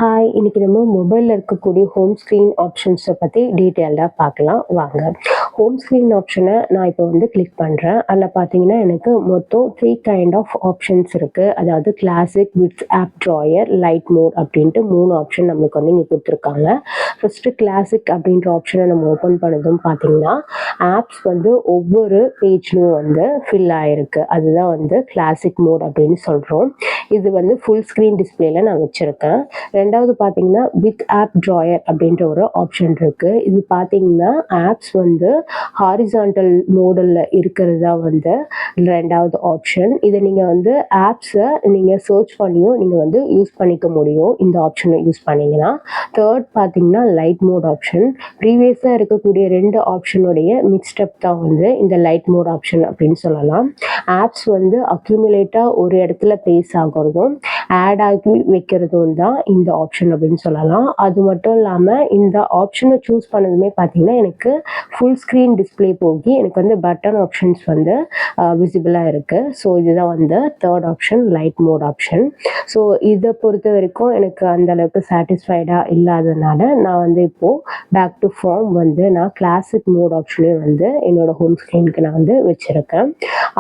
Hi, இன்னைக்கு நம்ம மொபைலில் இருக்கக்கூடிய ஹோம் ஸ்க்ரீன் ஆப்ஷன்ஸை பற்றி டீட்டெயில்டாக பார்க்கலாம் வாங்க. ஹோம் ஸ்க்ரீன் ஆப்ஷனை நான் இப்போ வந்து கிளிக் பண்ணுறேன். அதில் பார்த்தீங்கன்னா எனக்கு மொத்தம் 3 கைண்ட் ஆஃப் ஆப்ஷன்ஸ் இருக்குது. அதாவது classic, with app drawer, light mode அப்படின்ட்டு 3 ஆப்ஷன் நம்மளுக்கு வந்து இங்கே கொடுத்துருக்காங்க. ஃபஸ்ட்டு கிளாசிக் அப்படின்ற ஆப்ஷனை நம்ம ஓப்பன் பண்ணதும் பார்த்தீங்கன்னா ஆப்ஸ் வந்து ஒவ்வொரு பேஜ்லையும் வந்து ஃபில் ஆகிருக்கு. அதுதான் வந்து கிளாசிக் மோட் அப்படின்னு சொல்கிறோம். இது வந்து ஃபுல் ஸ்க்ரீன் டிஸ்பிளேல நான் வச்சுருக்கேன். ரெண்டாவது பார்த்தீங்கன்னா வித் ஆப் ட்ராயர் அப்படின்ற ஒரு ஆப்ஷன் இருக்குது. இது பார்த்தீங்கன்னா ஆப்ஸ் வந்து ஹாரிசான்டல் மோடில் இருக்கிறதா வந்து ரெண்டாவது ஆப்ஷன். இதை நீங்கள் வந்து ஆப்ஸை நீங்கள் சர்ச் பண்ணியும் நீங்கள் வந்து யூஸ் பண்ணிக்க முடியும் இந்த ஆப்ஷனை யூஸ் பண்ணிங்கன்னா. தேர்ட் பார்த்தீங்கன்னா லைட் மோட் ஆப்ஷன். ப்ரீவியஸாக இருக்கக்கூடிய 2 ஆப்ஷனுடைய மிக்ஸ்டப் தான் வந்து இந்த லைட் மோட் ஆப்ஷன் அப்படின்னு சொல்லலாம். ஆப்ஸ் வந்து அக்யூமுலேட்டாக ஒரு இடத்துல ப்ளேஸ் ஆகிறதும் ஆட் ஆகி வைக்கிறதும் தான் இந்த ஆப்ஷன் அப்படின்னு சொல்லலாம். அது மட்டும் இல்லாமல் இந்த ஆப்ஷனை சூஸ் பண்ணதுமே பார்த்தீங்கன்னா எனக்கு ஃபுல் ஸ்க்ரீன் டிஸ்பிளே போகி எனக்கு வந்து பட்டன் ஆப்ஷன்ஸ் வந்து விசிபிளாக இருக்குது. ஸோ இதுதான் வந்து third option, light mode option. So இதை பொறுத்த வரைக்கும் எனக்கு அந்தளவுக்கு சாட்டிஸ்ஃபைடாக இல்லாததுனால நான் வந்து இப்போது பேக் டு ஃபார்ம் வந்து நான் கிளாசிக் மோட் ஆப்ஷனே வந்து என்னோடய ஹோம் ஸ்க்ரீனுக்கு நான் வந்து வச்சுருக்கேன்.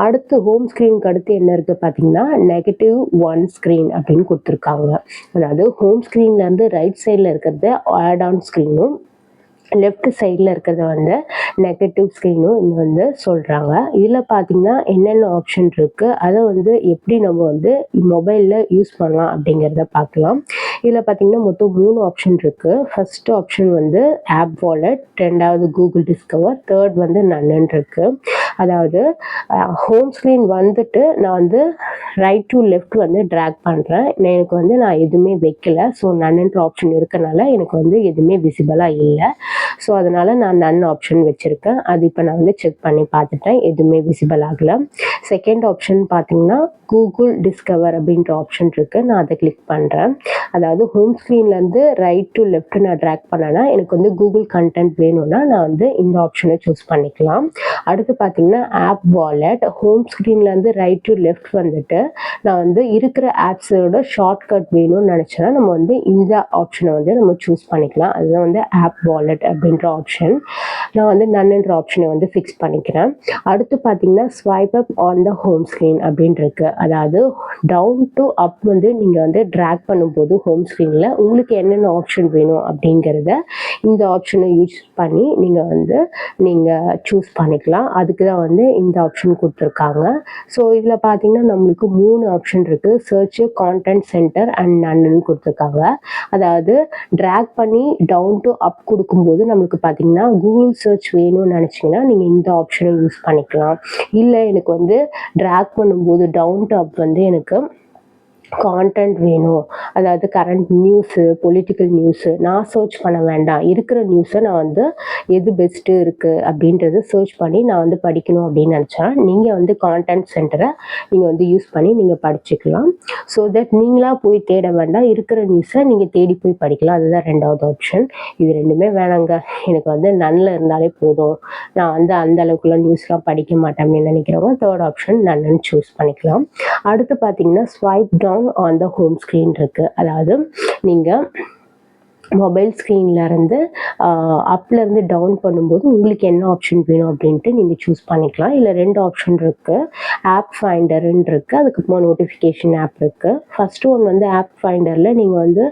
அடுத்து ஹோம் ஸ்க்ரீனுக்கு அடுத்து என்ன இருக்குது பார்த்தீங்கன்னா நெகட்டிவ் ஒன் ஸ்க்ரீன் அப்படின்னு கொடுத்துருக்காங்க. அதாவது ஹோம் ஸ்க்ரீன்லேருந்து ரைட் சைடில் இருக்கிறது ஆட் ஆன் ஸ்க்ரீனும், லெஃப்ட் சைடில் இருக்கிறத வந்து நெகட்டிவ் ஸ்க்ரீனும் இங்கே வந்து சொல்கிறாங்க. இதில் பார்த்தீங்கன்னா என்னென்ன ஆப்ஷன் இருக்குது, அதை வந்து எப்படி நம்ம வந்து மொபைலில் யூஸ் பண்ணலாம் அப்படிங்கிறத பார்க்கலாம். இதில் பார்த்தீங்கன்னா மொத்தம் 3 ஆப்ஷன் இருக்குது. ஃபர்ஸ்ட் ஆப்ஷன் வந்து ஆப் வாலெட், ரெண்டாவது கூகுள் டிஸ்கவர், தேர்ட் வந்து நன்னு இருக்குது. அதாவது ஹோம் ஸ்க்ரீன் வந்துட்டு நான் வந்து ரைட் டு லெஃப்ட் வந்து ட்ராக் பண்ணுறேன். எனக்கு வந்து நான் எதுவுமே வைக்கல. ஸோ நன்னுன்ற ஆப்ஷன் இருக்கனால எனக்கு வந்து எதுவுமே விசிபிளாக இல்லை. ஸோ அதனால் நான் நன் ஆப்ஷன் வச்சுருக்கேன். அது இப்போ நான் வந்து செக் பண்ணி பார்த்துட்டேன், எதுவுமே விசிபிள் ஆகலை. செகண்ட் ஆப்ஷன் பார்த்தீங்கன்னா கூகுள் டிஸ்கவர் அப்படின்ற ஆப்ஷன் இருக்குது. நான் அதை கிளிக் பண்ணுறேன். அதாவது ஹோம் ஸ்க்ரீன்லேருந்து ரைட் டு லெஃப்ட் நான் ட்ராக் பண்ணேன்னா எனக்கு வந்து கூகுள் கண்டென்ட் வேணும்னா நான் வந்து இந்த ஆப்ஷனை சூஸ் பண்ணிக்கலாம். அடுத்து பார்த்தீங்கன்னா ஆப் வாலெட். ஹோம் ஸ்க்ரீன்லேருந்து ரைட் டு லெஃப்ட் வந்துட்டு நான் வந்து இருக்கிற ஆப்ஸோட ஷார்ட்கட் வேணும்னு நினச்சேன்னா நம்ம வந்து இந்த ஆப்ஷனை வந்து நம்ம சூஸ் பண்ணிக்கலாம். அதுதான் வந்து ஆப் வாலெட் அப்படின்ற ஆப்ஷன். நான் வந்து நன்னுன்ற ஆப்ஷனை வந்து ஃபிக்ஸ் பண்ணிக்கிறேன். அடுத்து பார்த்தீங்கன்னா swipe up on the home screen அப்படின்னு இருக்கு. அதாவது டவுன் டு அப் வந்து நீங்கள் வந்து ட்ராக் பண்ணும்போது ஹோம் ஸ்க்ரீனில் உங்களுக்கு என்னென்ன ஆப்ஷன் வேணும் அப்படிங்கிறத இந்த ஆப்ஷனை யூஸ் பண்ணி நீங்கள் சூஸ் பண்ணிக்கலாம். அதுக்கு தான் வந்து இந்த ஆப்ஷன் கொடுத்துருக்காங்க. ஸோ இதில் பார்த்தீங்கன்னா நம்மளுக்கு 3 ஆப்ஷன் இருக்குது. சர்ச், கான்டென்ட் சென்டர் அண்ட் நன்னு கொடுத்துருக்காங்க. அதாவது ட்ராக் பண்ணி டவுன் டு அப் கொடுக்கும்போது நம்மளுக்கு பார்த்தீங்கன்னா கூகுள் சர்ச் வேணும்னு நினச்சிங்கன்னா நீங்கள் இந்த ஆப்ஷனை யூஸ் பண்ணிக்கலாம். இல்லை எனக்கு வந்து ட்ராக் பண்ணும்போது டவுன் டு அப் வந்து எனக்கு கான்டென்ட் வேணும், அதாவது கரண்ட் நியூஸு, பொலிட்டிக்கல் நியூஸு நான் சர்ச் பண்ண வேண்டாம், இருக்கிற நியூஸை நான் வந்து எது பெஸ்ட்டு இருக்குது அப்படின்றத சர்ச் பண்ணி நான் வந்து படிக்கணும் அப்படின்னு நினச்சா நீங்கள் வந்து கான்டென்ட் சென்டரை நீங்கள் வந்து யூஸ் பண்ணி நீங்கள் படிச்சுக்கலாம். ஸோ தட் நீங்களாக போய் தேட வேண்டாம், இருக்கிற நியூஸை நீங்கள் தேடி போய் படிக்கலாம். அதுதான் ரெண்டாவது ஆப்ஷன். இது ரெண்டுமே வேணாங்க, எனக்கு வந்து நன்னில் இருந்தாலே போதும், நான் வந்து அந்த அளவுக்குலாம் நியூஸ்லாம் படிக்க மாட்டேன் அப்படின்னு நினைக்கிறவங்க தேர்ட் ஆப்ஷன் நன்னு சூஸ் பண்ணிக்கலாம். அடுத்து பார்த்தீங்கன்னா swipe down on the home screen இருக்குது. அதாவது நீங்கள் மொபைல் ஸ்க்ரீன்லேருந்து அப்லேருந்து டவுன் பண்ணும்போது உங்களுக்கு என்ன ஆப்ஷன் வேணும் அப்படின்ட்டு நீங்கள் சூஸ் பண்ணிக்கலாம். இல்லை 2 ஆப்ஷன் இருக்குது. ஆப் ஃபைண்டருன்னு இருக்குது, அதுக்கப்புறமா நோட்டிஃபிகேஷன் ஆப் இருக்குது. ஃபஸ்ட்டு ஒன் வந்து ஆப் ஃபைண்டரில் நீங்கள் வந்து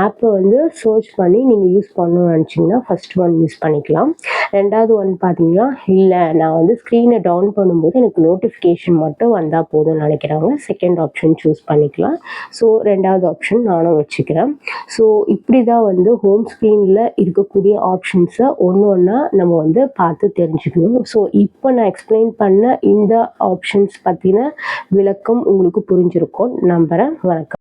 ஆப்பை வந்து சர்ச் பண்ணி நீங்கள் யூஸ் பண்ணணும்னு நினச்சிங்கன்னா ஃபஸ்ட் ஒன் யூஸ் பண்ணிக்கலாம். ரெண்டாவது ஒன் பார்த்தீங்கன்னா இல்லை நான் வந்து ஸ்க்ரீனை டவுன் பண்ணும்போது எனக்கு நோட்டிஃபிகேஷன் மட்டும் வந்தால் போதும்னு நினைக்கிறவங்க செகண்ட் ஆப்ஷன் சூஸ் பண்ணிக்கலாம். ஸோ ரெண்டாவது ஆப்ஷன் நானும் வச்சுக்கிறேன். ஸோ இப்படி தான் வந்து ஹோம் ஸ்க்ரீனில் இருக்கக்கூடிய ஆப்ஷன்ஸை ஒன்று ஒன்றா நம்ம வந்து பார்த்து தெரிஞ்சுக்கணும். ஸோ இப்போ நான் எக்ஸ்பிளைன் பண்ண இந்த ஆப்ஷன்ஸ் பற்றின விளக்கம் உங்களுக்கு புரிஞ்சிருக்கும் நம்புகிறேன். வணக்கம்.